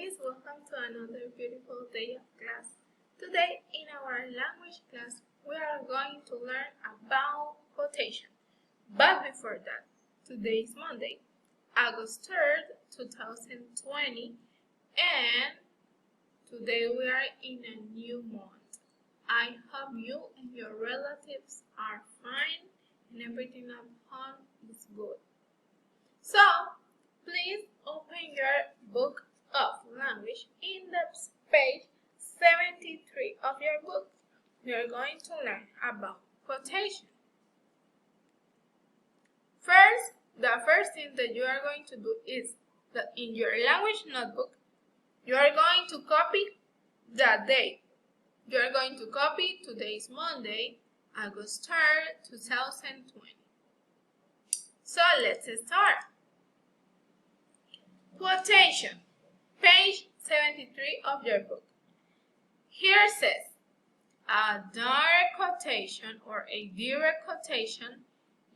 babies, welcome to another beautiful day of class. Today in our language class we are going to learn about quotation. But before that, today is Monday, August 3rd, 2020, and today we are in a new month. I hope you and your relatives are fine and everything at home is good. So, please open your book of language in the page 73 of your book. We are going to learn about quotation. First, the first thing that you are going to do is that in your language notebook, you are going to copy the date. You are going to copy today's Monday, August 3rd, 2020. So let's start. Quotation, page 73 of your book. Here says, a direct quotation or a direct quotation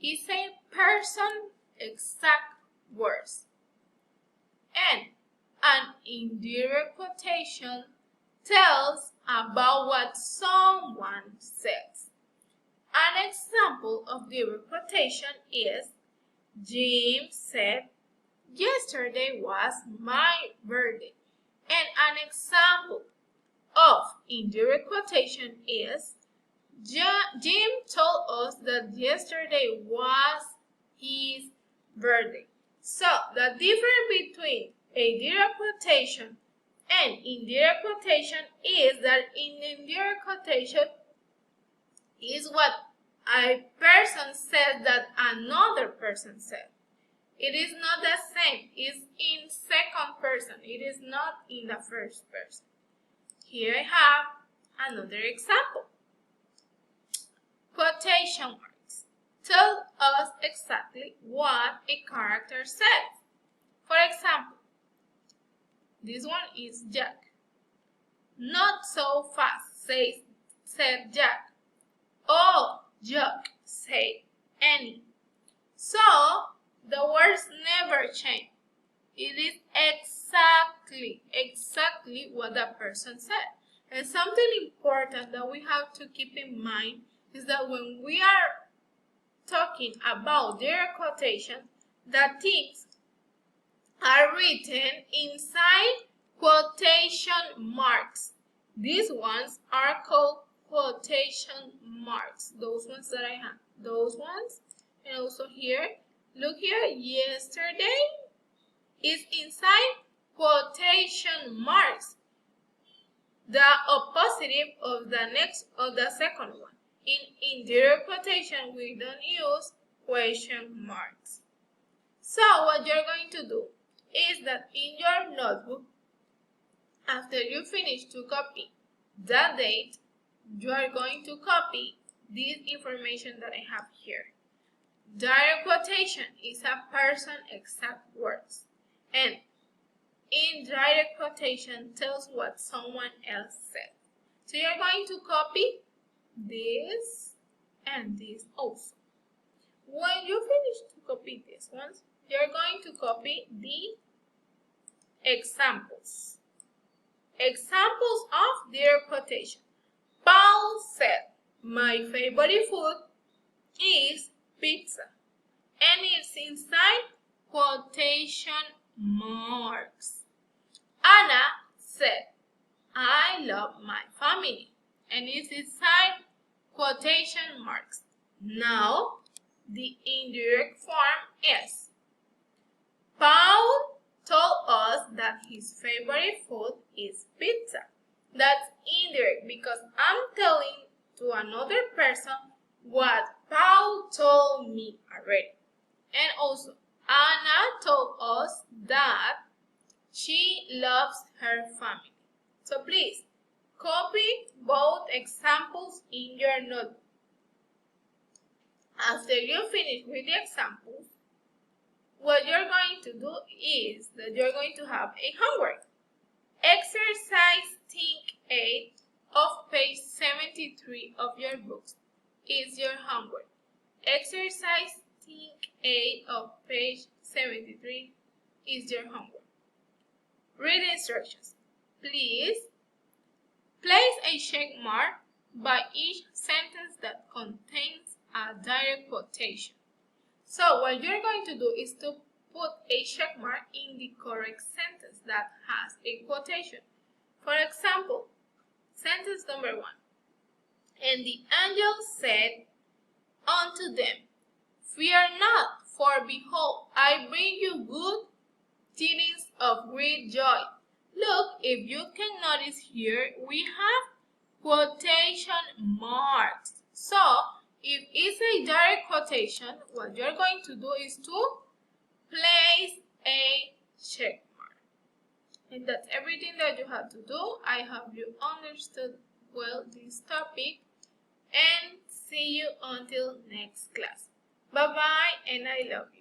is a person exact words. And an indirect quotation tells about what someone says. An example of direct quotation is, Jim said, yesterday was my birthday. And an example of indirect quotation is, Jim told us that yesterday was his birthday. So, the difference between a direct quotation and indirect quotation is that in indirect quotation is what a person said that another person said. It is not the same. It's in second person. It is not in the first person. Here I have another example. Quotation marks tell us exactly what a character says. For example, this one is Jack. Not so fast, said Jack. Oh, Jack, said Annie. So, the words never change. It is exactly what the person said. And something important that we have to keep in mind is that when we are talking about direct quotation, the things are written inside quotation marks. These ones are called quotation marks. Those ones that I have. Those ones. And also here. Look here, yesterday is inside quotation marks. The opposite of the second one. In indirect quotation, we don't use question marks. So what you're going to do is that in your notebook, after you finish to copy the date, you are going to copy this information that I have here. Direct quotation is a person exact words, and indirect quotation tells what someone else said. So you're going to copy this and this also. When you finish to copy these ones, you're going to copy the examples. Examples of direct quotation. Paul said, my favorite food is pizza, and it's inside quotation marks. Anna said, I love my family, and it's inside quotation marks. Now, the indirect form is, Paul told us that his favorite food is pizza. That's indirect because I'm telling to another person what Paul told me already. And also, Anna told us that she loves her family. So please, copy both examples in your notebook. After you finish with the examples, what you're going to do is that you're going to have a homework. Exercise Think 8 of page 73 of your books is your homework. Exercise Think 8 of page 73 is your homework. Read the instructions. Please place a check mark by each sentence that contains a direct quotation. So what you're going to do is to put a check mark in the correct sentence that has a quotation. For example, sentence number 1. And the angel said unto them, Fear not, for behold, I bring you good tidings of great joy. Look, if you can notice here, we have quotation marks. So, if it's a direct quotation, what you're going to do is to place a check mark. And that's everything that you have to do. I hope you understood well this topic, and see you until next class. Bye bye, and I love you.